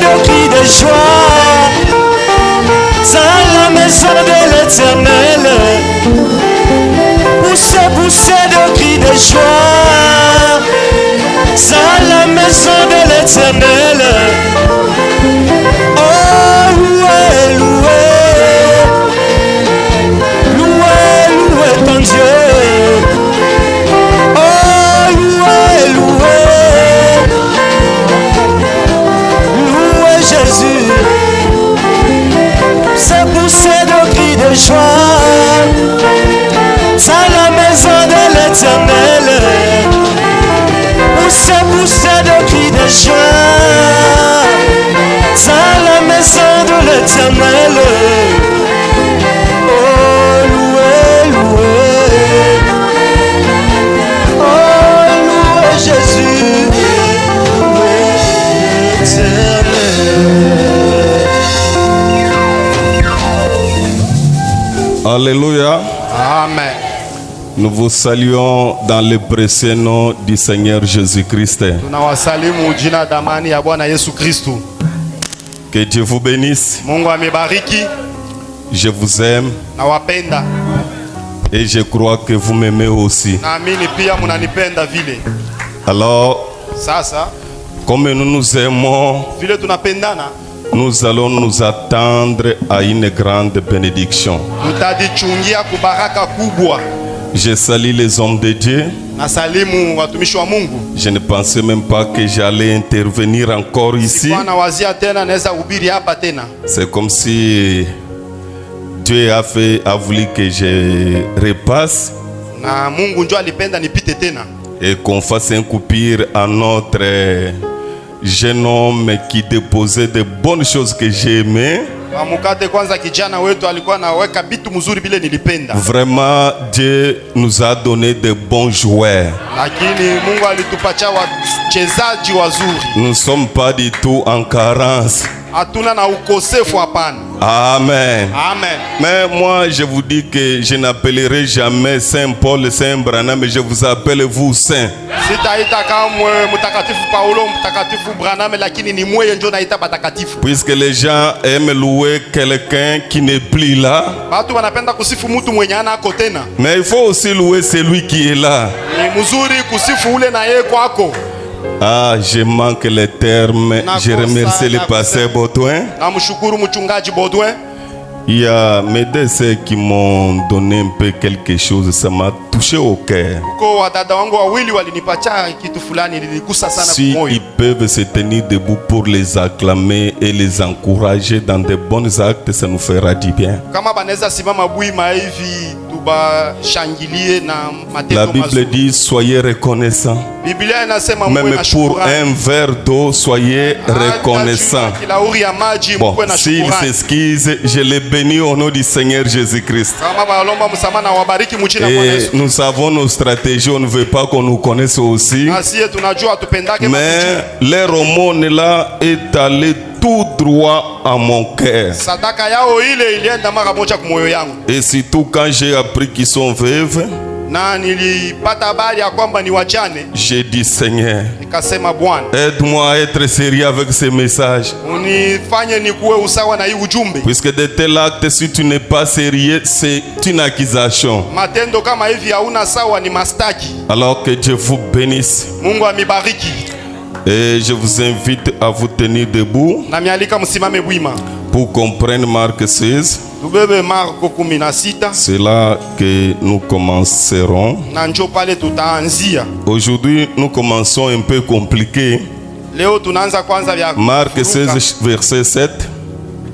de cris de joie dans la maison de l'Éternel. Poussez de cris de joie dans la maison de l'Éternel. Oh, louez, louez, louez, louez ton Dieu. Oh, louez, louez, louez Jésus. C'est pousser de cris de joie dans la maison de l'Éternel. Poussez de cris de joie dans la maison de l'Éternel. Oh, louez, louez. Oh, louez Jésus. Louez l'Éternel. Alléluia. Amen. Nous vous saluons dans le précieux nom du Seigneur Jésus-Christ. Tunawasalimu jina damani ya Bwana Yesu Kristo. Que Dieu vous bénisse. Mungu amebariki. Je vous aime Nawapenda. et je crois que vous m'aimez aussi. Naamini pia mnanipenda vile. Alors, Sasa comme nous nous aimons, vile tunapendana, nous allons nous attendre à une grande bénédiction. tutajichungia kubaraka kubwa. Je salue les hommes de Dieu. Nasalimu watumishi wa Mungu. Je ne pensais même pas que j'allais intervenir encore ici. Bwana wazia tena naweza hubiri hapa tena. C'est comme si Dieu a voulu que je repasse Na Mungu njoo alipenda nipite tena. et qu'on fasse un coupure à notre jeune homme qui déposait de bonnes choses que j'aimais. Amukate kwanza kijana wetu alikuwa anaweka bitu mzuri bile nilipenda. Vraiment, Dieu nous a donné de bons joueurs. Lakini Mungu alitupatia wachezaji wazuri. Nous ne sommes pas du tout en carence. Hatuna na ukosefu hapana. Amen. Amen. Mais moi, je vous dis que je n'appellerai jamais Saint Paul, Saint Branham, mais je vous appelle vous Saint. Sitaita kama mtakatifu Paulo, mtakatifu Branham, lakini ni mweye ndio naita batakatifu. Puisque les gens aiment louer quelqu'un qui n'est plus là. Watu wanapenda kusifu mtu mwenye ana ako tena. Mais il faut aussi louer celui qui est là. Ni mzuri kusifu ule na yeye kwako. Ah, je manque les termes. Je remercie le pasteur Baudouin. Namshukuru mchungaji Baudouin. Il y a mes deux sœurs qui m'ont donné un peu quelque chose. Ça m'a touché au cœur. Kwa wadada wangu wawili walinipatia kitu fulani niligusa sana Si moyo. ils peuvent se tenir debout pour les acclamer et les encourager dans de bons actes, ça nous fera du bien. Kama banaweza simama bwima hivi tubashangilie na matendo La Bible mazuri. dit soyez reconnaissants. Biblia inasema Même mwe na pour shukrani. un verre d'eau, soyez reconnaissants. Kilauri ya maji Bon, mwe na s'il shukrani. s'excuse, je les bénis au nom du Seigneur Jésus-Christ. Kama balomba msamaha na wabariki mchina Bwana Et Yesu. nous avons nos stratégies, on ne veut pas qu'on nous connaisse aussi. Asiye tunajua tupendake Mais leur aumône là est allé tout droit à mon cœur. sadaka yao ile ilienda mara moja kwa moyo yangu. Et surtout quand j'ai appris qu'ils sont veuves, Na nilipata habari ya kwamba ni wachane, j'ai dit Seigneur, nikasema Bwana, aide-moi à être sérieux avec ces messages. unifanye nikuwe usawa na hii ujumbe. Puisque de tels actes, si tu n'es pas sérieux, c'est une accusation. Matendo kama hivi hauna sawa ni mastaki. Alors que Dieu vous bénisse. Mungu amibariki. Et je vous invite à vous tenir debout Na mialika msimame bwima. pour comprendre Marc 16. Tubebe Marko 16. C'est là que nous commencerons. Na njoo pale tutaanzia. Aujourd'hui, nous commençons un peu compliqué. Leo tunaanza kwanza vya Marc 16, verset 7.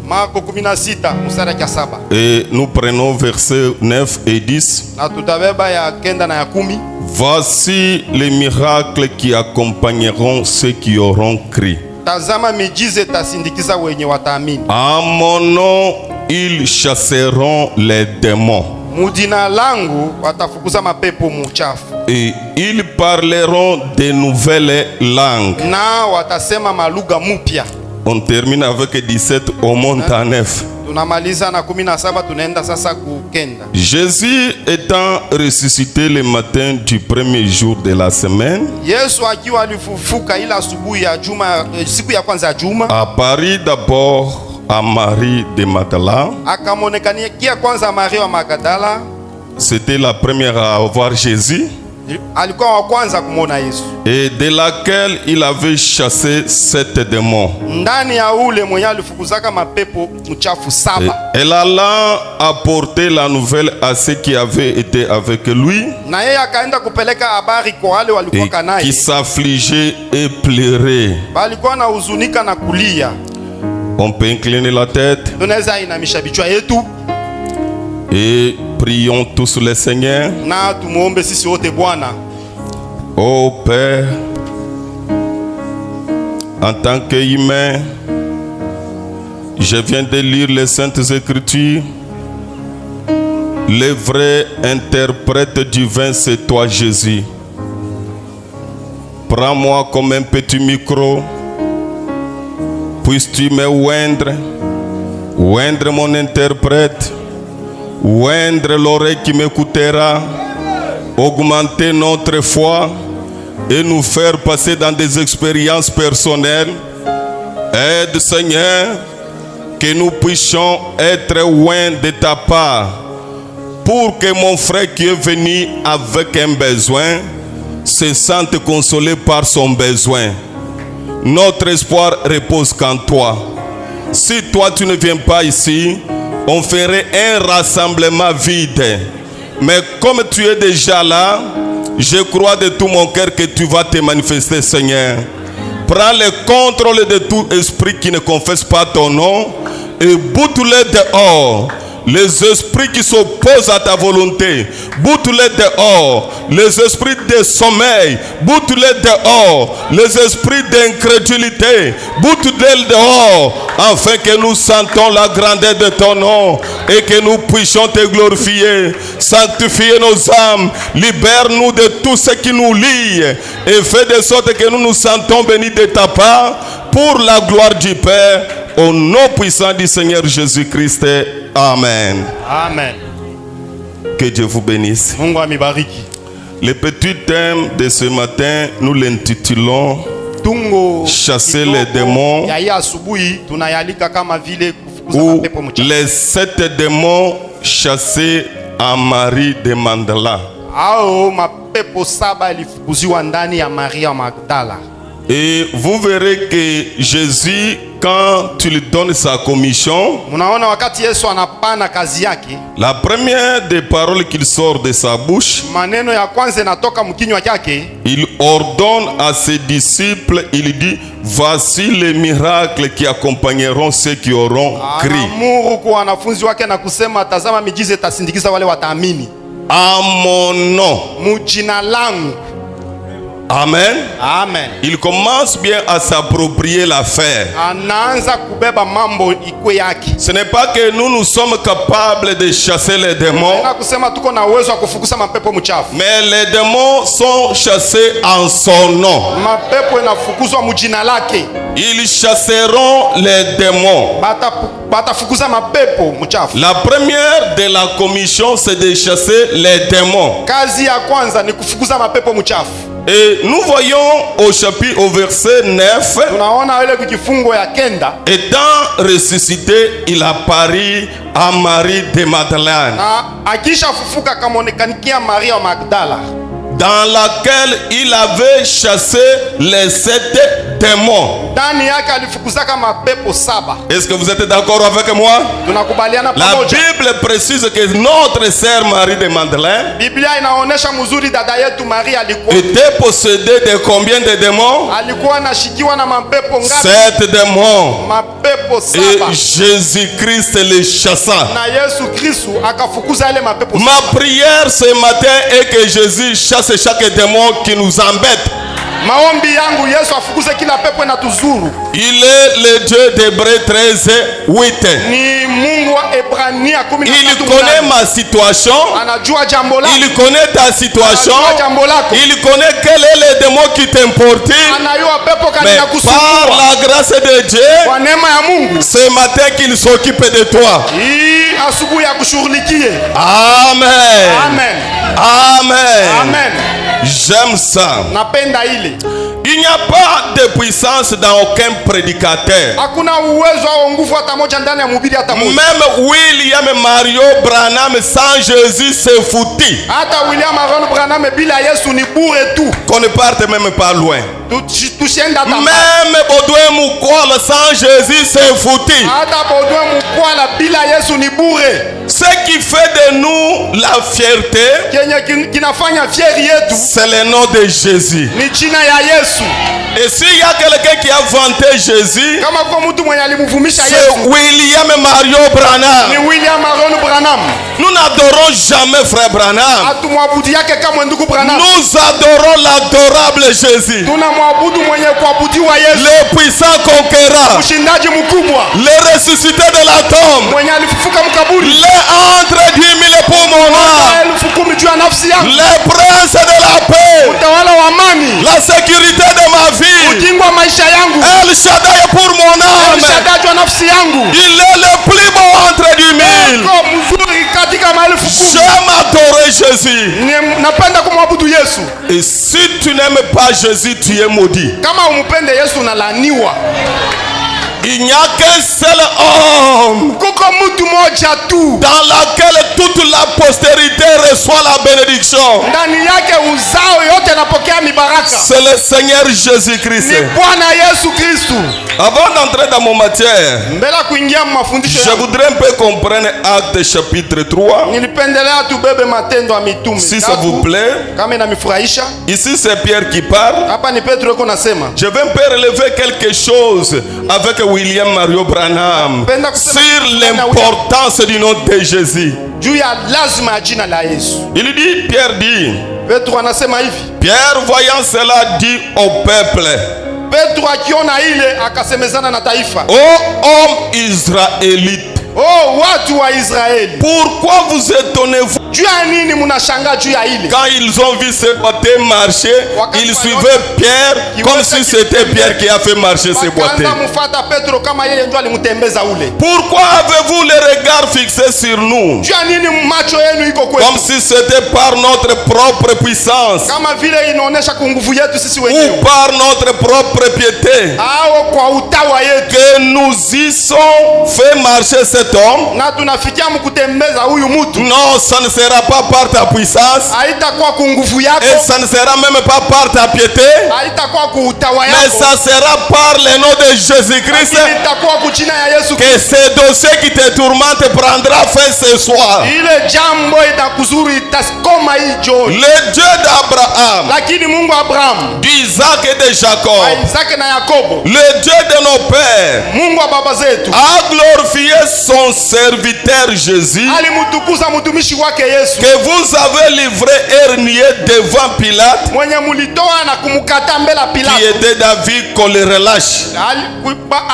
Marko 16 mstari ya 7. Et nous prenons versets 9 et 10. Na tutabeba ya 9 na ya 10. Voici les miracles qui accompagneront ceux qui auront cru. Tazama miujiza itasindikiza wenye wataamini. À mon nom, ils chasseront les démons. Mujina langu watafukuza mapepo muchafu. Et ils parleront de nouvelles langues. Na watasema malugha mupya. On termine avec 17, on monte à 9. tunamaliza na 17 tunaenda sasa ku kenda. Jésus étant ressuscité le matin du premier jour de la semaine, Yesu akiwa alifufuka ila asubuhi ya juma, siku ya kwanza ya juma, apparut d'abord à Marie de Magdala. akamonekania kwanza Maria wa Magdala. C'était la première à voir Jésus, Alikuwa wa kwanza kumwona Yesu, et de laquelle il avait chassé 7 démons. ndani ya ule mwenye alifukuzaka mapepo mchafu Et 7. elle alla apporter la nouvelle à ceux qui avaient été avec lui Na yeye akaenda kupeleka habari kwa wale walikuwa et qui naye, s'affligeaient et pleuraient. balikuwa na huzunika na kulia. On peut incliner la tête Tunaweza inamisha vichwa yetu et prions tous le Seigneur. na tumuombe sisi wote Bwana. Ô Père, en tant qu'humain, je viens de lire les Saintes Écritures. Le vrai interprète divin, c'est toi, Jésus. Prends-moi comme un petit micro. Puisses-tu me oindre mon interprète, oindre l'oreille qui m'écoutera, augmenter notre foi et nous faire passer dans des expériences personnelles. Aide, Seigneur, que nous puissions être loin de ta part, pour que mon frère qui est venu avec un besoin se sente consolé par son besoin. Notre espoir repose qu'en toi. Si toi tu ne viens pas ici, on ferait un rassemblement vide. Mais comme tu es déjà là, je crois de tout mon cœur que tu vas te manifester, Seigneur. Prends le contrôle de tout esprit qui ne confesse pas ton nom et boute-les dehors. Les esprits qui s'opposent à ta volonté, boute-les dehors. Les esprits de sommeil, boute-les dehors. Les esprits d'incrédulité, boute-les dehors, afin que nous sentons la grandeur de ton nom et que nous puissions te glorifier. Sanctifie nos âmes, libère-nous de tout ce qui nous lie et fais de sorte que nous nous sentons bénis de ta part pour la gloire du Père, au nom puissant du Seigneur Jésus-Christ. Amen. Amen. Que Dieu vous bénisse. Mungu amibariki. Le petit thème de ce matin, nous l'intitulons Tungo Chasser kidogo les démons, ya hii asubuhi tunayalika kama vile kufukuza ou mapepo mchafu, les 7 démons chassés à Marie de Magdala. au mapepo 7 yalifukuziwa ndani ya Maria wa Magdala. Et vous verrez que Jésus, quand tu lui donnes sa commission, Munaona wakati Yesu anapana kazi yake, la première des paroles qu'il sort de sa bouche, maneno ya kwanza yanatoka mkinywa chake, il ordonne à ses disciples, il dit, voici les miracles qui accompagneront ceux qui auront cru. anaamuru kwa wanafunzi wake na kusema, tazama miujiza itasindikiza wale wataamini À mon nom. mujina langu. Amen. Amen. Il commence bien à s'approprier l'affaire. Anaanza kubeba mambo ikwe yake. Ce n'est pas que nous sommes capables de chasser les démons, Na kusema tuko na uwezo wa kufukuza mapepo mchafu. mais les démons sont chassés en son nom. Mapepo inafukuzwa mujina lake. Ils chasseront les démons. Batafukuza mapepo mchafu. La première de la commission, c'est de chasser les démons. Kazi ya kwanza ni kufukuza mapepo mchafu. Et nous voyons au verset 9, Tunaona ile kifungo ya kenda, étant ressuscité, il apparut à Marie de Magdala, na akisha fufuka kamonekanikia Maria wa Magdala, dans laquelle il avait chassé les 7 démons. ndani yake alifukuzaka mapepo 7. Est-ce que vous êtes d'accord avec moi? Tunakubaliana La pamoja. Bible précise que notre sœur Marie de Magdala Biblia inaonesha mzuri dada yetu Maria était possédée de combien de démons? alikuwa anashikiwa na mapepo ngapi? 7 démons. Mapepo 7. Et Jésus-Christ les chassa. Na Yesu Kristo akafukuza ile mapepo 7. Ma prière ce matin est que Jésus chasse chaque démon qui nous embête. Maombi yangu Yesu afukuze kila pepo na tuzuru. Il est le Dieu d'Hébreux 13:8. Ni Mungu wa Ebrania 13. Il connaît ma situation. Anajua jambo lako. Il connaît ta situation. Anajua jambo lako. Il connaît quel est le démon qui t'importune. Anayua pepo kani Mais na par kusumbua. la grâce de Dieu, Kwa neema ya Mungu, ce matin qu'il s'occupe de toi. hii asubuhi ya kushughulikie. Amen. Amen. Amen. Amen. J'aime ça. Napenda ile. Il n'y a pas de puissance dans aucun prédicateur. Hakuna uwezo au nguvu hata moja ndani ya mhubiri hata moja. Même William Mario Branham sans Jésus c'est foutu. Hata William Aaron Branham bila Yesu ni bure tu. Qu'on ne parte même pas loin. Tusienda hata mbali. Même Baudouin Mukwala sans Jésus c'est foutu. Hata Baudouin Mukwala bila Yesu ni bure. Ce qui fait de nous la fierté, Kenye kinafanya fieri yetu c'est le nom de Jésus. ni jina ya Yesu. Et s'il y a quelqu'un qui a vanté Jésus, Kama kwa mtu mwenye alimvumisha c'est Yesu William Mario Branham. ni William Aaron Branham. Nous n'adorons jamais frère Branham. Hatumwabudu yake kama ndugu Branham. Nous adorons l'adorable Jésus, Tunamwabudu mwenye kuabudiwa Yesu. le puissant conquérant, Mshindaji mkubwa le ressuscité de la tombe, mwenye alifufuka mkaburi. le entre 10,000 pour mon âme, 10,000 juu ya nafsi yangu. le prince de la paix, Utawala wa amani. la sécurité de ma vie, Ukingo wa maisha yangu. El Shaddai pour mon âme. Mshindaji wa nafsi yangu. Il est le plus beau entre 10,000. Uko mzuri katika maelfu kumi. J'aime adorer Jésus. Napenda kumwabudu Yesu. Et si tu n'aimes pas Jésus, tu es maudit. Kama umpende Yesu unalaaniwa. Il n'y a qu'un seul homme Kuko mtu moja tu dans laquelle toute la postérité reçoit la bénédiction. ndani yake uzao yote anapokea mibaraka. C'est le Seigneur Jésus-Christ. Ni Bwana Yesu Kristu. Avant d'entrer dans mon matière, Mbele kuingia mafundisho je yangu, voudrais un peu comprendre Actes chapitre 3. nilipendelea tubebe Matendo ya Mitume. Si ça vous plaît. Kama inanifurahisha. Ici c'est Pierre qui parle. Hapa ni Petro yuko nasema. Je vais un peu relever quelque chose avec William Mario Branham sur l'importance du nom de Jésus. Juu ya lazima ya jina la Yesu. Il dit, Pierre dit, Petro anasema hivi. Pierre voyant cela dit au peuple, Petro akiona ile akasemezana na taifa. ô homme israélite, Oh watu wa Israeli, pourquoi vous étonnez-vous? juu ya nini mnashangaa juu ya ile? Quand ils ont vu ce boité marcher, ils suivaient Pierre comme si c'était Pierre qui a fait marcher ce boité. Wakaanza mfuata Petro kama yeye ndio alimtembeza ule. Pourquoi avez-vous le regard fixé sur nous? Juu ya nini macho yenu iko kwetu? Comme si c'était par notre propre puissance Kama vile inaonesha kwa nguvu yetu sisi wenyewe. ou par notre propre piété Au kwa utawa yetu. que nous y sommes fait marcher cet homme. Na tunafikia mkutembeza huyu mtu. Non, ça ne sera pas par ta puissance Haitakuwa kwa nguvu yako. et ça ne sera même pas par ta piété, Haitakuwa kwa utawa mais yako. ça sera par le nom de Jésus-Christ Itakuwa kwa jina ya Yesu. que ce dossier qui te tourmente prendra fin ce soir. Ile jambo itakuzuru itakoma hii jioni. Le Dieu d'Abraham, Lakini Mungu wa Abraham, d'Isaac et de Jacob, Isaka na Yakobo, le Dieu de nos pères, Mungu wa baba zetu, a glorifié son serviteur Jésus, alimtukuza mtumishi wake Yesu, que vous avez livré et renié devant Pilate, mwenye mulitoa na kumkata mbele ya qui Pilato. était d'avis qu'on le relâche.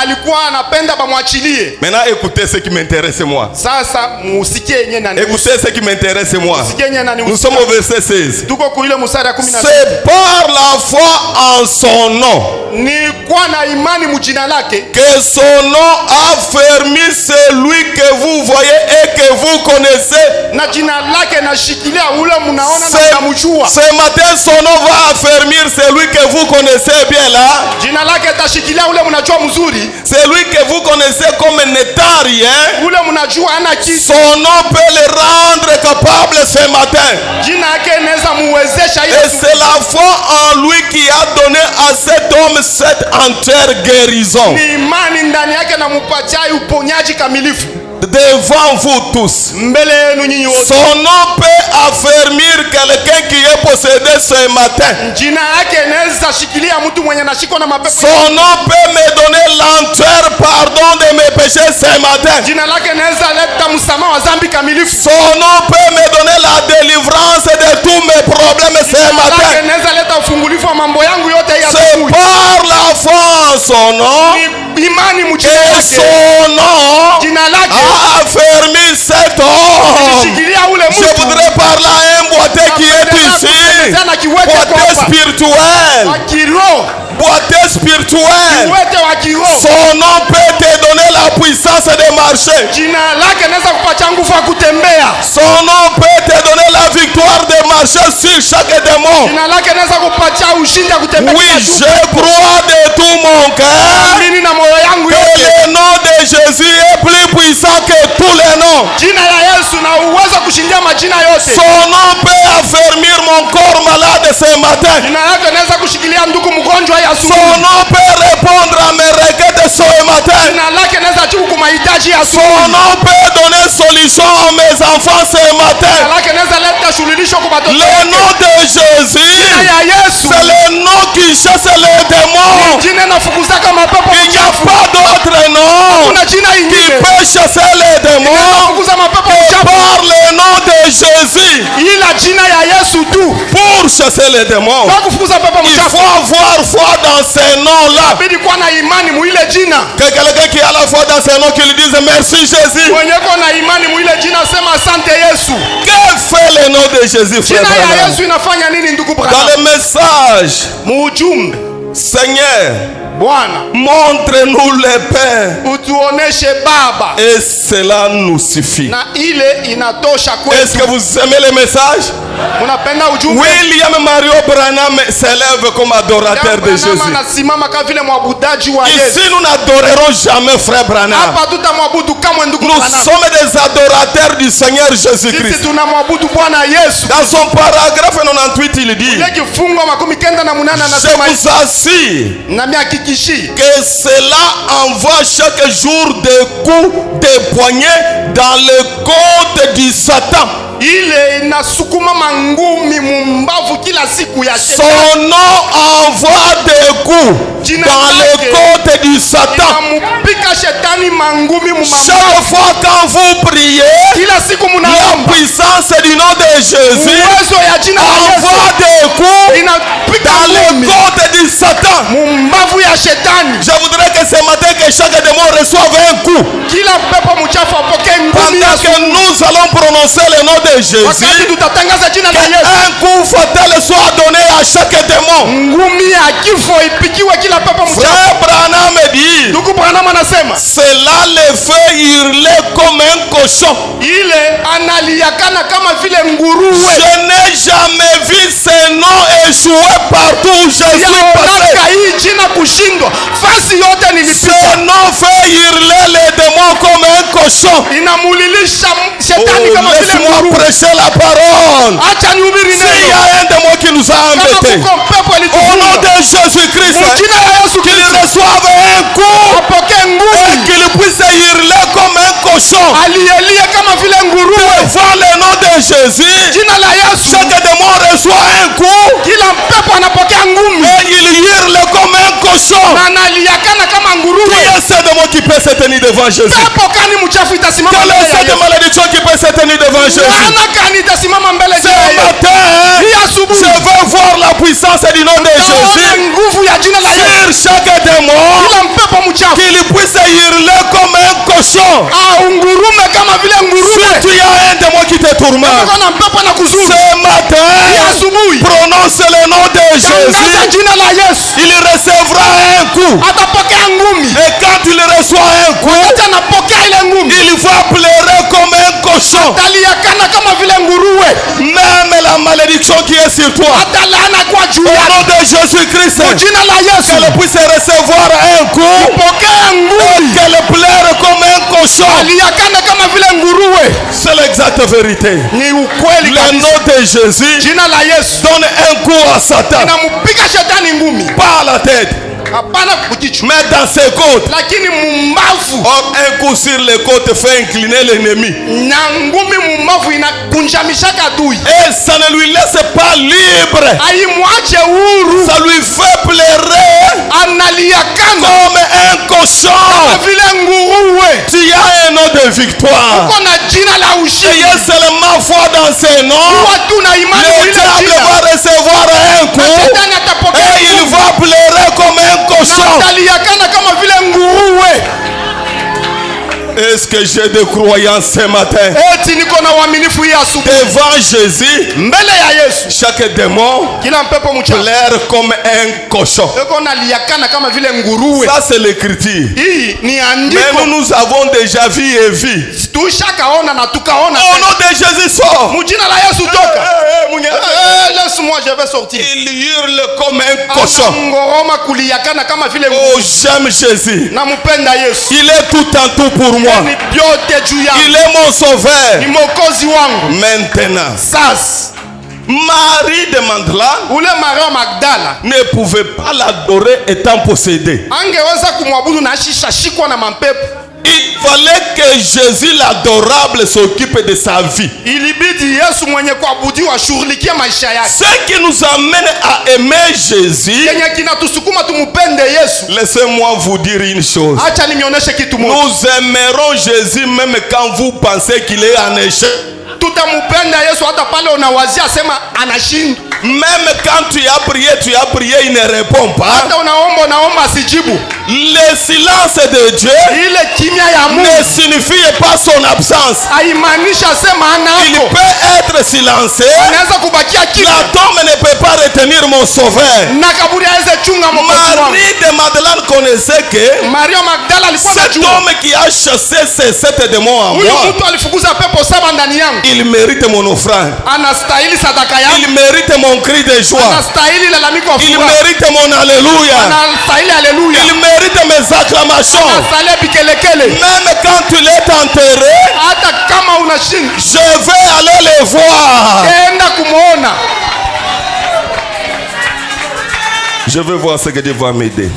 Alikuwa anapenda bamwachilie. Maintenant, écoutez ce qui m'intéresse moi. Sasa musikie yenyewe nani. Écoutez ce qui m'intéresse moi. Musikie yenyewe nani. Nous sommes au verset 16. Tuko kwa ile mstari ya 16. C'est par la foi en son nom Ni kwa na imani mjina lake que son nom a fermé celui que vous voyez et que vous connaissez. na jina lake nashikilia ule mnaona na mnamjua. Ce matin, son nom va affermir celui que vous connaissez bien là. Jina lake tashikilia ule mnajua mzuri. Celui que vous connaissez comme n'étant rien. Ule mnajua ana kitu. Son nom peut le rendre capable ce matin. Jina yake inaweza muwezesha ile. Et c'est la foi en lui qui a donné à cet homme cette entière guérison. Ni imani ndani yake na mupatia uponyaji kamilifu. Devant vous tous. Mbele yenu nyinyi wote. Son nom peut affermir quelqu'un qui est possédé ce matin. Jina yake inaweza shikilia mtu mwenye anashikwa na mapepo. Son nom peut me donner l'entier pardon de mes péchés ce matin. Jina lake inaweza leta msamaha wa dhambi kamilifu. Son nom peut me donner la délivrance de tous mes problèmes ce matin. Jina lake inaweza leta ufungulifu wa mambo yangu yote hii foi en son nom Ni imani mjina et lake. son nom Jina lake a affermi cet homme. shikilia ule Je mtu. voudrais parler à un boiteux qui est ici. Sana kiwete Boiteux kwamba. spirituel. Wa kiroho. Boiteux spirituel. Kiwete wa kiroho. Son nom peut te donner la puissance de marcher. Jina lake naweza kupatia nguvu ya kutembea. Son nom peut te donner la victoire de marcher sur chaque démon. Jina lake naweza kupatia ushindi ya kutembea. Oui, je crois de tout mon cœur Mimi na moyo yangu que yote. le nom de Jésus est plus puissant que tous les noms. Jina la Yesu na uwezo kushindia majina yote. Son nom peut affermir mon corps malade ce matin. Jina lake naweza kushikilia ndugu mgonjwa ya Son asubuhi. nom peut répondre à mes requêtes ce matin. Jina lake naweza jibu kwa mahitaji ya Son asubuhi. nom peut donner solution à mes enfants ce Jina matin. lake naweza leta suluhisho kwa watoto. Le nom de Jésus, Jina ya Yesu. c'est le nom qui chasse les démons. Jina nafukuza kama pepo Il n'y a mchafu. pas d'autre nom Kuna jina qui ingine. peut chasser les démons Nafukuza mapepo que mchafu. par le nom de Jésus. Ila jina ya Yesu tu. Pour chasser les démons, Kwa kufukuza pepo il mchafu. faut avoir foi dans ces noms-là. Inabidi kuwa na imani muile jina. Que quelqu'un qui a la foi dans ces noms, qui lui dise merci Jésus. Mwenye ko na imani muile jina sema asante Yesu. Que fait le nom de Jésus, frère Jina ya Branham? Yesu inafanya nini ndugu Dans Branham? le message, Muujumbe. Seigneur, Bwana, montre-nous le Père. utuoneshe Baba. Et cela nous suffit. Na ile inatosha Est-ce kwetu. que vous aimez le message? Munapenda ujumbe? William Mario Branham s'élève comme adorateur de Branham Jésus. anasimama kama vile mwabudaji wa Yesu. Ici, nous n'adorerons jamais frère Branham. Hapa tutamwabudu kamwe ndugu Nous Branham. sommes des adorateurs du Seigneur Jésus-Christ. Sisi tunamwabudu Bwana Yesu. Dans son paragraphe 98, il dit, Ile kifungo 98 je anasema vous assure na mihakikishie que cela envoie chaque jour des coups de poignet dans le côte du Satan. ile inasukuma mangumi mumbavu kila siku ya Son nom envoie des coups Jina dans le lake côte du Satan. inamupika shetani mangumi mumbavu. Chaque fois quand vous priez, Kila siku la munaomba puissance du nom de Jésus uwezo ya jina la envoie Yesu des coups inapika dans le ngumi côte du Satan. mumbavu ya shetani. Je voudrais que ce matin que chaque démon reçoive un coup. Kila pepo mchafu apokee ngumi Pendant ya que nous allons prononcer le nom de Jésus, wakati tutatangaza jina la Yesu. un coup fatal soit donné à chaque démon. Ngumi ya kifo ipikiwe kila pepo mchafu. Frère Branham dit, Ndugu Branham anasema cela le fait hurler comme un cochon. ile analiakana kama vile nguruwe. Je n'ai jamais vu ce nom échouer partout où je suis passé. Yaonaka hii jina kushindwa fasi yote nilipita. Ce nom fait hurler les démons comme un cochon. Inamulilisha Oh, shetani kama vile laisse-moi nguruwe. prêcher la parole. Acha nihubiri S'il y neno. a un démon qui nous a Kama embêtés, kuko pepo au nom ilitufunga de Jésus-Christ, mjina la Yesu qu'il Kristo reçoive un coup apokee et ngumi qu'il puisse hurler comme un cochon. alielie kama vile nguruwe. Devant le nom de Jésus, Jina la Yesu chaque démon reçoit un coup kila pepo anapokea ngumi et il hurle comme un cochon. na analiakana kama Qui nguruwe. est ce démon qui peut se tenir devant Jésus? Pepo kani mchafu itasimama Quelle mbele est ya cette Yesu? malédiction qui peut se tenir devant Jésus? Laana kani itasimama mbele Ce ya Yesu? matin, Hii je asubuhi veux voir la puissance du nom de tuone Jésus nguvu ya jina la Yesu. sur chaque démon, Kila mpepo mchafu qu'il puisse hurler comme un cochon. ungurume kama vile nguruwe. Si tu as un démon qui te tourmente, Kama na mpepo na kuzuru ce hii matin, asubuhi prononce le nom de tangaza Jésus. jina la Yesu, Il recevra un coup. atapokea ngumi. Et quand il reçoit un coup, Wakati anapokea ile ngumi il va pleurer comme un cochon. ataliakana kama vile nguruwe, Même la malédiction qui est sur toi, hata laana kwa juu au yake. nom de Jésus-Christ, Jina la Yesu qu'elle puisse recevoir un coup pokea et ngumi, qu'elle pleure comme un cochon. aliakana kama vile nguruwe. C'est l'exacte vérité. Ni ukweli Le kabisa. nom de Jésus Jina la Yesu donne un coup à Satan, inampiga shetani ngumi, pas à la tête, hapana kukichwa, mais dans ses côtes. lakini mumbavu, Or, un coup sur les côtes fait incliner l'ennemi. na ngumi mumbavu inakunjamishaka adui, Et ça ne lui laisse pas libre. aimwache huru, Ça lui fait pleurer analiakana comme un cochon. kama vile nguruwe. Tu as un nom de victoire. Uko na jina la Et il y ushindi, a seulement foi dans ces noms. watu na imani Le ile diable jina, va recevoir un na coup shetani atapokea et il nguvu, va pleurer comme un na cochon. cochon. Bataliakana kama vile nguruwe. Est-ce que j'ai des croyants ce matin? Eti niko na uaminifu hii asubuhi. Devant Jésus, Mbele ya Yesu. chaque démon Kila mpepo mchafu. plaire comme un cochon. Eko na liakana kama vile nguruwe. Ça c'est l'écriture. Hii ni Mais andiko. nous avons déjà vu et vu. Tushakaona na tukaona. Au nom de Jésus, sort. Mujina la Yesu toka. Laisse-moi, je vais sortir. Il hurle comme un cochon. Ngoroma kuliakana kama vile Oh, j'aime Jésus. nampenda Yesu. Il est tout en tout pour moi. Ni byote juu yangu. Il est mon Ni sauveur. mwokozi wangu. Maintenant, Sasa Marie de Magdala ule Maria Magdala ne pouvait pas l'adorer étant possédée. angeweza kumwabudu na shishashikwa na mapepo. Il fallait que Jésus l'adorable s'occupe de sa vie. Ilibidi Yesu mwenye kuabudiwa ashughulikie maisha yake. Ce qui nous amène à aimer Jésus, Kenye kinatusukuma tumupende Yesu. laissez-moi vous dire une chose. Acha nionyeshe kitu moja. Nous aimerons Jésus même quand vous pensez qu'il est en échec. Tutamupenda Yesu hata pale unawazia sema anashindwa. Même quand tu as prié, il ne répond pas. Hata unaomba asijibu. Le silence de Dieu Ile kimya ya Mungu ne signifie pas son absence. haimaanisha sema Il anako. peut être silencé. Anaweza kubakia kimya. La tombe ne peut pas retenir mon sauveur. Na kaburi hawezi chunga mwokozi wangu. Marie de Madeleine connaissait que Maria Magdala alikuwa cet anajua. homme qui a chassé ces 7 démons en Huyu moi, mtu alifukuza pepo 7 ndani yangu. il mérite mon offrande. Anastahili sadaka yangu. Il mérite mon cri de joie. Anastahili lalamiko ya Il furaha. mérite mon alléluia. Anastahili haleluya. Il mérite mes acclamations. Anastahili bikelekele. Même quand il est enterré, Hata kama unashinda, je vais aller le voir. enda kumuona. Je vais voir ce que Dieu va m'aider.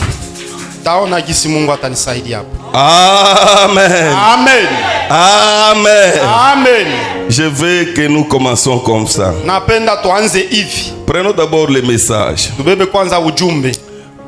Taona gisi Mungu atanisaidia hapo. Amen. Amen. Amen. Amen. Je veux que nous commençons comme ça. Napenda tuanze hivi. Prenons d'abord le message. Tubebe kwanza ujumbe.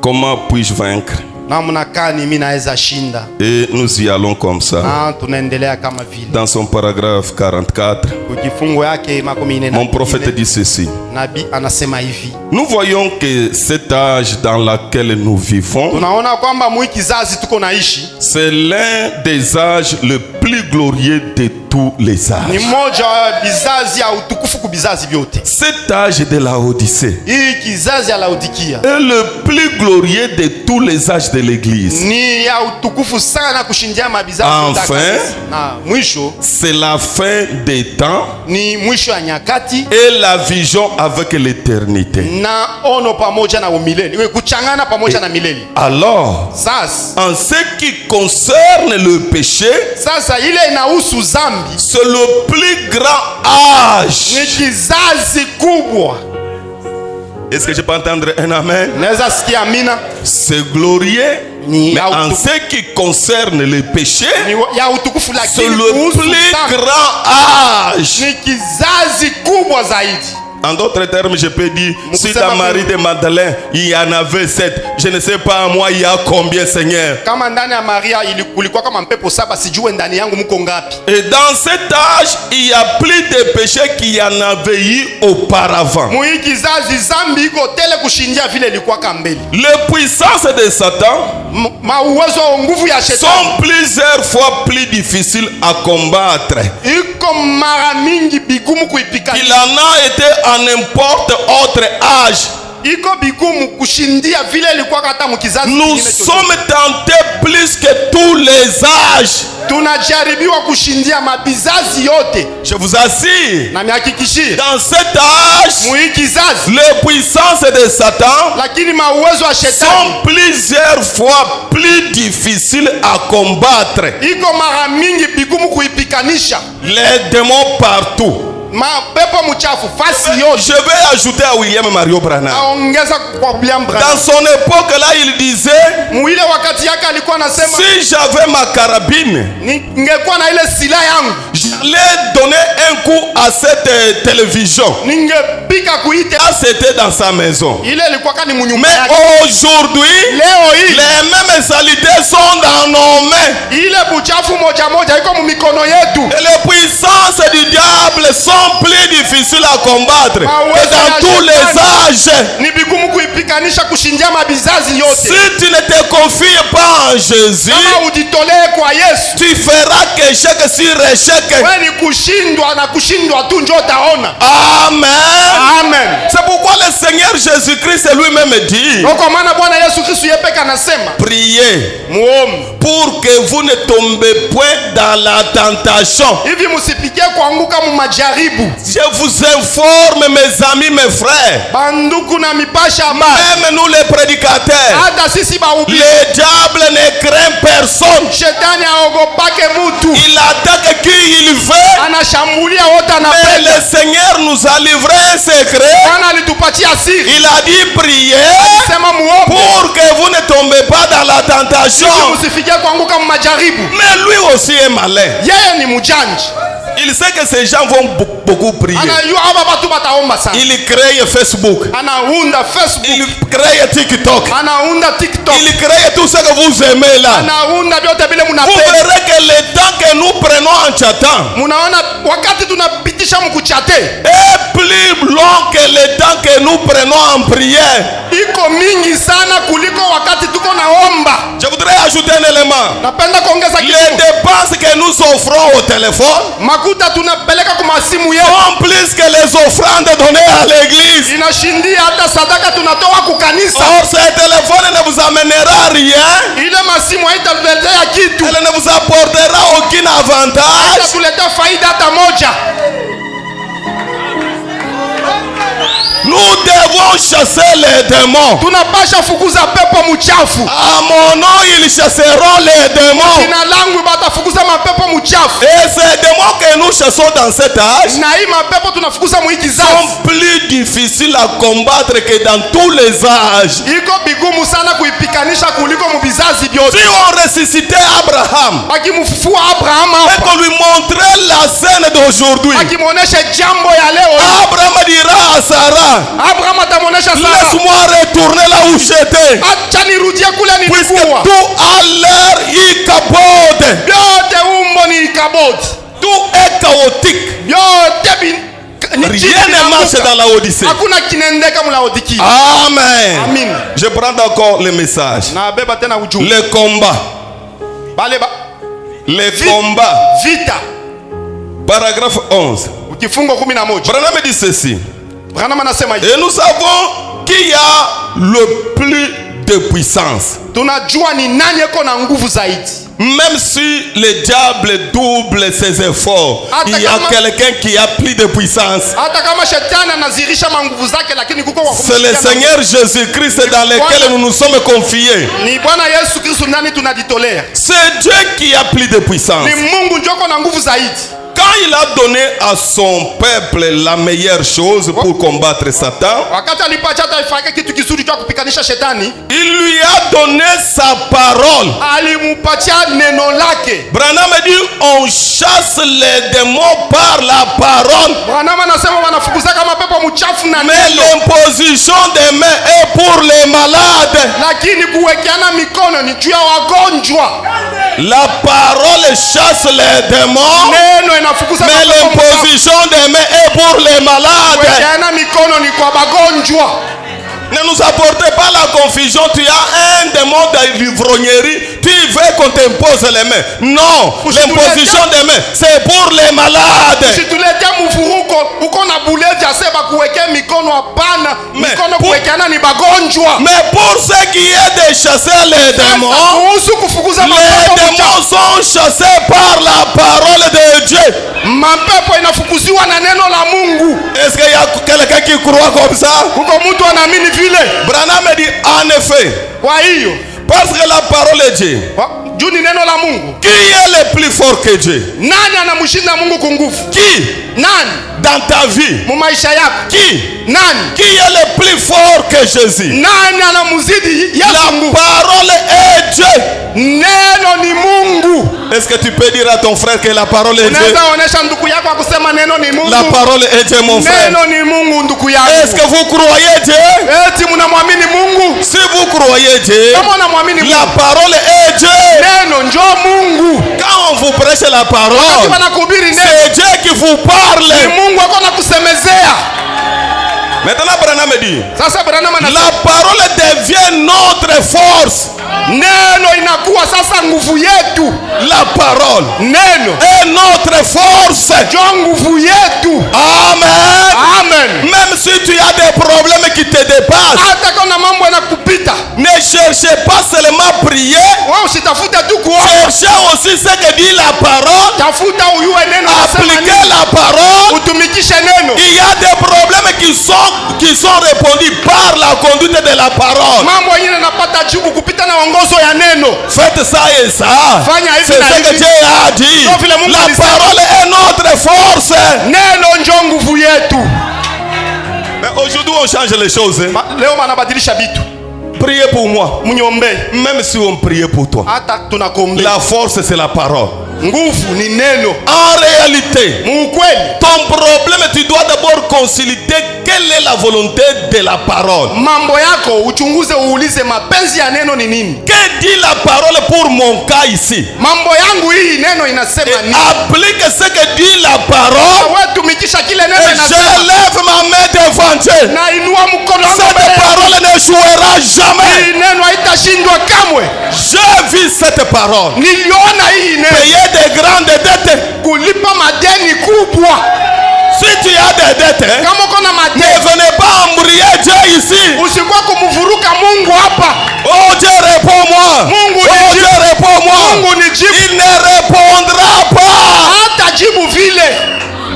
Comment puis-je vaincre? Namna gani mimi naweza shinda? Et nous y allons comme ça. Na tunaendelea kama vile. Dans son paragraphe 44, Kujifungo yake 14. mon prophète dit ceci. Nabii anasema hivi. Nous voyons que cet âge dans lequel nous vivons, Tunaona kwamba mwi kizazi tuko naishi c'est l'un des âges le plus glorieux de tous les ni âges. moja wa bizazi ya utukufu ku bizazi vyote. Cet âge de la Odyssée Hii kizazi ya Laodikia est le plus glorieux de tous les âges de l'Église. ni ya utukufu sana kushindia mabizazi Enfin, yote ya kanisa. Na mwisho c'est la fin des temps ni mwisho ya nyakati et la vision avec l'éternité. na ono pamoja na umilele. Iwe kuchangana pamoja na milele. Alors, Sasa en ce qui concerne le péché, sasa ile inahusu zambi c'est le plus grand ni âge. kizazi kubwa. Est-ce que je peux entendre un amen? Naweza sikia amina. C'est glorieux, Ni mais ya en utukufu, ce qui concerne le péché, ni ya utukufu c'est lakini le kuhusu plus zambi grand âge. ni kizazi kubwa zaidi. En d'autres termes, je peux dire, si dans Marie de Madeleine, il y en avait 7, je ne sais pas moi, il y a combien, Seigneur. Kama ndani ya Maria kulikuwa kama mpepo 7, sijue ndani yangu mko ngapi. Et dans cet âge, il y a plus de péchés qu'il y en avait eu auparavant. Mui kizazi zambi iko tele kushindia vile ilikuwa kambele. Les puissances de Satan Mauwezo wa nguvu ya shetani sont plusieurs fois plus difficiles à combattre. iko mara mingi bigumu Il kuipikana. en a été à n'importe autre âge. Iko bigumu kushindia vile ilikuwa hata mkizazi Nous kingine chochote. sommes tentés plus que tous les âges. Tunajaribiwa kushindia mabizazi yote. Je vous assure, Na mihakikishia dans cet âge, mui kizazi les puissances de Satan lakini mauwezo wa shetani sont plusieurs fois plus difficiles à combattre. iko mara mingi bigumu kuipikanisha. Les démons partout. Mapepo mchafu fasi yote. Je vais ajouter à William Mario Branham. Aongeza kwa William Branham. Dans son époque là, il disait, Muile wakati yake alikuwa anasema si j'avais ma carabine, ningekuwa na ile silaha yangu j'allais donner un coup à cette télévision. ningepika kuite. Ah, c'était dans sa maison. Ile ilikuwa kani munyumba Mais yake. aujourd'hui, Leo hii les mêmes saletés sont dans nos mains. ile buchafu moja moja iko mu mikono yetu. Et les puissances du diable sont sont plus difficiles à combattre que dans tous les âges. Ni bigumu kuipikanisha kushindia mabizazi yote. Si tu ne te confies pas en Jésus, Kama ujitolee kwa Yesu, tu feras échec sur échec. wewe ni kushindwa na kushindwa tu ndio utaona. Amen. Amen. C'est pourquoi le Seigneur Jésus-Christ lui-même dit, Kwa maana Bwana Yesu Kristo yeye pekee anasema, priez muombe pour que vous ne tombez point dans la tentation. hivi msipigie kuanguka mu majaribu. Je vous informe, mes amis, mes frères, Banduku na mipasha habari, même nous les prédicateurs, hata sisi bahubiri, le diable ne craint personne. shetani aogopake mutu, Il attaque qui il veut, anashambulia wote mais anapenda. le Seigneur nous a livré un secret. Bwana alitupatia siri, Il a dit priez sema muombe pour que vous ne tombez pas dans la tentation. msifikie kuanguka mu majaribu. Mais lui aussi est malin. Yeye ni mujanja, Il sait que ces gens vont beaucoup prier. anajua hapa watu bataomba sana. Il crée Facebook. Anaunda Facebook, Il crée TikTok. anaunda TikTok, Il crée tout ce que vous aimez là. anaunda vyote vile Vous munapenda. verrez que le temps que nous prenons en chatant Munaona wakati tunapitisha mkuchate est plus long que le temps que nous prenons en prière. iko mingi sana kuliko wakati tuko naomba. Je voudrais ajouter un élément. Napenda kuongeza Les kitu. dépenses que nous offrons au téléphone Makuta tunapeleka kwa masimu yetu sont plus que les offrandes données à l'église. inashindia hata sadaka tunatoa kukanisa. Or, ce téléphone ne vous amènera rien. Ile masimu haitatuletea kitu, Elle ne vous apportera aucun avantage. haitatuletea faida hata moja. Nous devons chasser les démons. Tunapasha fukuza pepo mchafu. À mon nom, ils chasseront les démons. Jina langu batafukuza mapepo mchafu. Et ces démons que nous chassons dans cet âge Na hii mapepo tunafukuza mwiki sont zazi. plus difficiles à combattre que dans tous les âges. Iko bigumu sana kuipikanisha kuliko mubizazi vyote. Si on ressuscitait Abraham Akimfufua Abraham et hapa, qu'on lui montrait la scène d'aujourd'hui, akimuonesha jambo ya leo, Abraham dira à Sarah, Abraham atamuonesha Sara, laisse-moi retourner là où j'étais, acha nirudie kule puisque nilikuwa. tout a l'air icabode, Vyote umbo ni kaboti. tout est chaotique. Vyote Rien ne marche dans la Odyssée. hakuna kinaendeka mlaodikia. Amen. Amen. Je prends encore le message. Na beba tena ujumbe. Le combat. Bale Le combat. vita. Paragraphe 11. Kifungo 11. Branham dit ceci. Branham anasema hivi. Et nous savons qui a le plus de puissance. Tunajua ni nani yako na nguvu zaidi. Même si le diable double ses efforts, il y a quelqu'un qui a plus de puissance. Hata kama shetani anazirisha manguvu zake, lakini kuko wa C'est le Seigneur Jésus-Christ dans lequel nous nous sommes confiés. Ni Bwana Yesu Kristo nani tunajitolea. C'est Dieu qui a plus de puissance. Ni Mungu ndio ako na nguvu zaidi. Quand il a donné à son peuple la meilleure chose pour combattre Satan, Wakati alipatia taifa yake kitu kizuri cha kupikanisha shetani, il lui a donné sa parole. alimupatia neno lake. Branham dit on chasse les démons par la parole, Branham anasema wanafukuza kama pepo mchafu na mais neno, l'imposition des mains est pour les malades. lakini kuwekeana mikono ni juu ya wagonjwa. La parole chasse les démons, Neno inafukuza mais mapepo mchafu. l'imposition des mains est pour les malades. Kuwekeana mikono ni kwa wagonjwa. Ne nous apportez pas la confusion. Tu as un démon de l'ivrognerie, tu veux qu'on t'impose les mains. Non, l'imposition des mains, c'est pour les malades. Usituletea mvuruko uko na bulevi asema kuwekea mikono, hapana. Mikono kuwekeana ni bagonjwa. Mais pour ce qui est de chasser les démons, Kuhusu kufukuza les mapepo démons mchafu, sont chassés par la parole de Dieu. mapepo inafukuziwa na neno la Mungu. Est-ce qu'il y a quelqu'un qui croit comme ça? Kuko mtu anaamini vile. Branham dit en effet, Kwa hiyo parce que la parole est Dieu. juu ni neno la Mungu. Qui est le plus fort que Dieu? Nani anamshinda Mungu kwa nguvu? Qui Nani dans ta vie? mu maisha yako? Qui? Nani? Qui est le plus fort que Jésus? Nani anamzidi Yesu La nguvu? parole est est Dieu. Neno ni Mungu. Est-ce que tu peux dire à ton frère que la parole est Dieu? Unaweza onesha ndugu yako akusema neno ni Mungu. La parole est Dieu, mon frère. Neno ni Mungu ndugu yangu. Est-ce que vous croyez Dieu? Eti mnamwamini Mungu? Si vous croyez Dieu, Kama unamwamini Mungu, la parole est Dieu. neno njoo Mungu. Quand on vous prêche la parole, Kama nakuhubiri neno, c'est Dieu qui vous ni parle. Mungu ako nakusemezea. Maintenant, Branham dit, Sasa Branham anasema la parole devient notre force. neno inakuwa sasa nguvu yetu. La parole Neno est notre force. njoo nguvu yetu. Amen. Amen. Même si tu as des problèmes qui te dépassent, Hata kama mambo yanakupita, ne cherchez pas seulement à prier, wewe usitafute tu kuomba. cherchez aussi ce que dit la parole, Tafuta uyue neno nasema appliquez nini. la parole. Utumikishe neno. Il y a des problèmes qui sont répondus par la conduite de la parole. Mambo yengine napata jibu kupita na ongozo ya neno. Faites ça et ça. Fanya hivi C'est na ce que hivi. Dieu a dit. Ndio vile Mungu La alisema. parole est notre force. Neno njoo nguvu yetu. Mais aujourd'hui, on change les choses. Leo manabadilisha vitu. Priez pour moi. Mnyombe. Même si on priait pour toi. Hata tunakuombea. La force, c'est la parole. Nguvu ni neno. En réalité, Muukweli, ton problème, tu dois d'abord consulter quelle est la volonté de la parole. mambo yako uchunguze, uulize mapenzi ya neno ni nini. Que dit la parole pour mon cas ici? Mambo yangu hii neno inasema nini? Applique ce que dit la parole. Wewe tumikisha kile neno Et inasema. je lève ma main devant Dieu. Na inua mkono wangu Cette mbele. parole n'échouera jamais. Hii neno haitashindwa kamwe. J'ai vu cette parole. Niliona hii neno Payer des grandes dettes. kulipa madeni kubwa. Si tu as des dettes, Kama uko na ne madeni, venez pas embrouiller Dieu ici. usikuwa kumvuruka Mungu hapa. Oh Dieu, réponds-moi. Mungu Oh nijibu. Dieu, réponds-moi. Mungu nijibu. Il ne répondra pas. Hata jibu vile.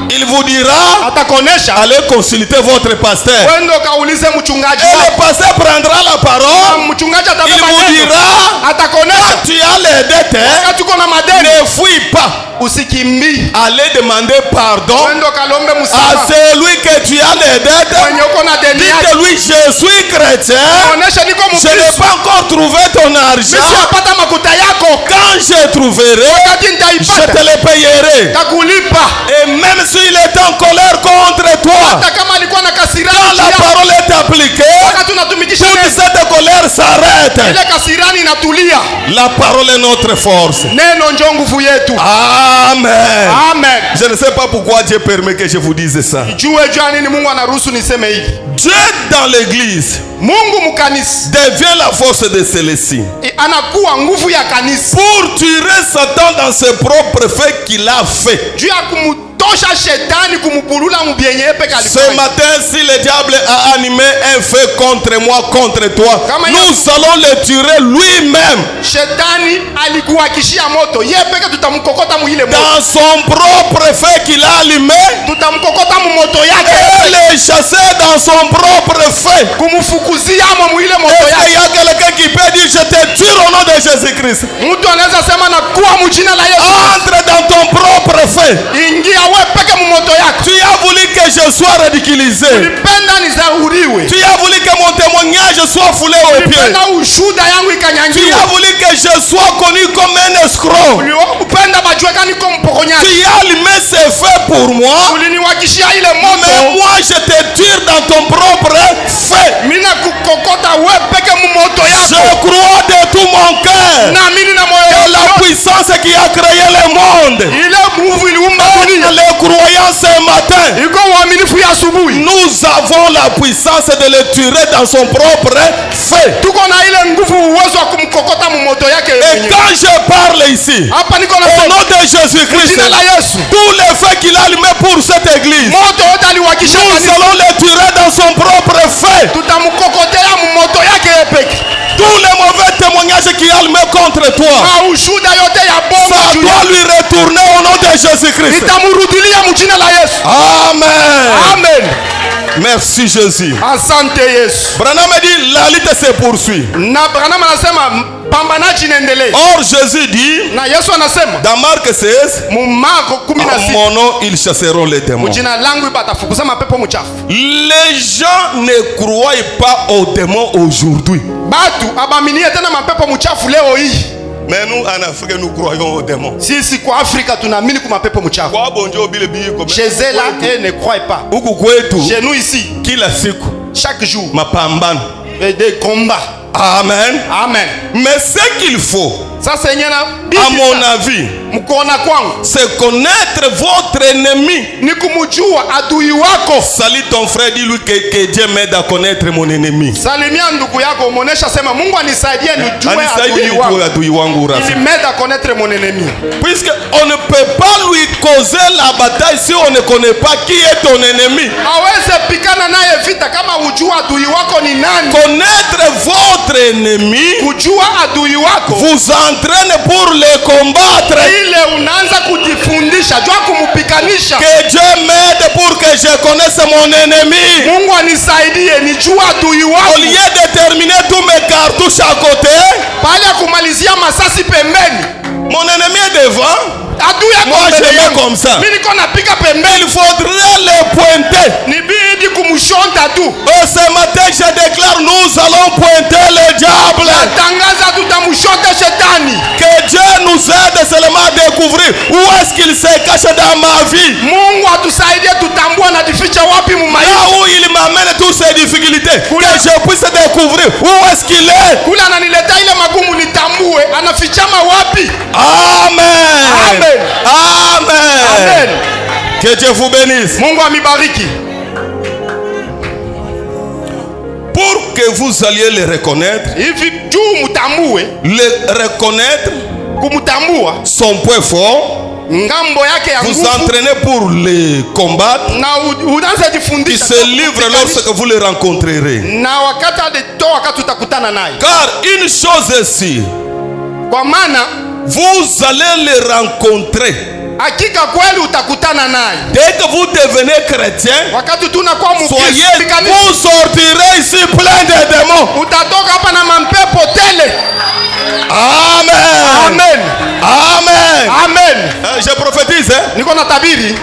Il vous dira, Atakonesha. allez consulter votre pasteur. Wendo kaulize mchungaji Et le wako. pasteur prendra la parole. Mchungaji Il atabeba vous neno. dira, Atakonesha. quand tu as les dettes, Wakati uko na madeni, ne fuis pas. usikimbii. Allez demander pardon Wendo kalombe à msamaha. celui que tu as les dettes. Mwenye uko na deni yake. Dites-lui, je suis chrétien. Onesha niko Je n'ai Mkristo. pas encore trouvé ton argent. Nisipata makuta yako. Quand je trouverai, Wakati je nitaipata, te le payerai. takulipa. Et même s'il est en colère contre toi, Hata kama alikuwa na quand kasirani la juu yako, parole est appliquée, wakati unatumikisha toute neno, cette colère s'arrête. ile kasirani inatulia. La parole est notre force. Neno njo nguvu yetu. Amen. Amen. Je ne sais pas pourquoi Dieu permet que je vous dise ça. Jue jua nini Mungu anaruhusu niseme hivi. Dieu dans l'église Mungu mkanisa devient la force de celle-ci anakuwa nguvu ya kanisa pour tuer Satan dans ses propres faits qu'il a fait. juu ya kumtosha shetani, kumupulula mubyenye peke Ce alifanya. matin, si le diable a animé un fait contre moi, contre toi, Kama nous allons le tuer lui-même Shetani alikuhakishia moto, yeye peke tutamkokota muile moto, dans son propre fait qu'il a allumé tutamkokota mu moto et yake, le chasser dans son propre fait. kumfukuzia mo muile moto Est-ce qu'il y yake. a quelqu'un qui peut dire je te tue au nom de Jésus-Christ? Mtu anaweza sema na kuwa mujina la Yesu. Entre dans ton propre fait. Ingia we peke mu moto yako. Tu as voulu que je sois ridiculisé. Ulipenda nizauriwe, Tu as voulu que mon témoignage soit foulé aux pieds. ulipenda ushuda yangu Tu ikanyangiwe, as voulu que je sois connu comme un escroc. ulipenda bajue kani ko mpokonyaji. Tu as allumé ces faits pour moi. Uliniwakishia ile Mais moto, moi je te tire dans ton propre fait. mina kukokota we peke mu moto Je yako. crois de tout mon cœur Naamini na moyo que la wangu puissance qui a créé le monde, ile nguvu iliumba dunia les croyants ce matin, iko uaminifu ya asubuhi. nous avons la puissance de le tuer dans son propre fait. Tuko na ile nguvu, uwezo wa kumkokota mu moto yake Et mwenyewe. quand je parle ici, Hapa niko na au nom de Jésus-Christ, jina la Yesu, tous les faits qu'il a allumés pour cette église, moto yote aliwakisha nous kanisa, allons le tuer dans son propre fait. tutamkokotea mu moto yake yeye peke. Tous les mauvais témoignages qu'il a allumés contre toi, Na ushuda yote ya bongo ça juu doit yake lui retourner au nom de Jésus-Christ. itamurudilia mu jina la Yesu. Amen. Amen. Merci Jésus. Asante Yesu. Branham dit la lutte se poursuit. Na Branham anasema pambanaji inaendelea. Or Jésus dit na Yesu anasema dans Marc 16, mu Marko 16, mon nom ils chasseront les démons. Jina langu batafukuza mapepo mchafu. Les gens ne croient pas aux démons aujourd'hui. Batu abaminie tena mapepo mchafu leo hii. Mais nous en Afrique nous croyons aux démons. Sisi kwa Afrika tunaamini kwa mapepo mchafu. Kwa bonjo bile biyi comme. Chez eux là, ils ne croient pas. Huku kwetu. Chez nous ici, Kila siku. chaque jour. Mapambano. Et des combats. Amen. Amen. Mais ce qu'il faut, Sasa yenyewe à mon avis, mkoona kwangu, c'est connaître votre ennemi. ni kumjua adui wako. Salut ton frère, dis-lui que Dieu m'aide à connaître mon ennemi. Salimia ndugu yako, muonesha sema Mungu anisaidie nijue adui wangu rafiki. Il m'aide à connaître mon ennemi. Puisque on ne peut pas lui causer la bataille si on ne connaît pas qui est ton ennemi. Hawezi pikana naye vita kama ujua adui wako ni nani. Connaître votre ennemi, kujua adui wako, vous entraîne pour le combattre. Ile unaanza kujifundisha jua kumupikanisha. Que Dieu m'aide pour que je connaisse mon ennemi. Mungu anisaidie nijue adui wako. Au lieu de terminer tous mes cartouches à côté, pale kumalizia masasi pembeni, mon ennemi est devant. Adui yako moi je mets comme ça. Mimi niko napiga pembeni. Il faudrait le pointer. Nibidi kumshonda tu. Ce matin je déclare nous allons pointer le diable. Natangaza tutamshonda shetani. Que Dieu nous aide seulement à découvrir où est-ce qu'il se cache dans ma vie. Mungu atusaidie tutambue anajificha wapi mu maisha. Là où il m'amène toutes ces difficultés, que je puisse découvrir où est-ce qu'il est. Kule ananileta ile magumu nitambue anafichama wapi. Amen. Amen. Amen. Amen. Que Dieu vous bénisse. Mungu amibariki. Pour que vous alliez le reconnaître, hivi juu mutambue, le reconnaître, kumtambua son point fort, ngambo yake ya nguvu, vous entraînez pour le combattre, na unaanza il jifundisha se livre lorsque vous le rencontrerez. na wakati alitoa wakati utakutana naye. Car une chose est sûre, kwa maana vous allez le rencontrer. hakika kweli utakutana naye. Dès que vous devenez chrétien, wakati tunakuwa soyez, vous sortirez ici plein de démons. utatoka hapa na mampepo tele. Amen. Amen. Amen. Amen. Je prophétise. Niko na tabiri.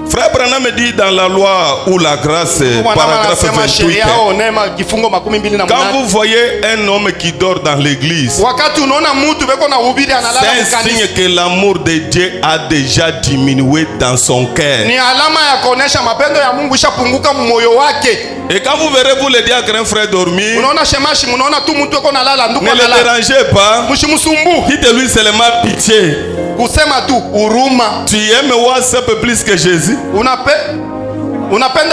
Frère Branham me dit dans la loi ou la grâce, paragraphe 28, quand vous voyez un homme qui dort dans l'église, c'est un signe que l'amour de Dieu a déjà diminué dans son cœur. Et quand vous verrez vous le diacre un frère dormir, ne le dérangez pas, dites-lui seulement pitié. Kusema tu huruma. Tu aimes WhatsApp plus que Jésus? Unapenda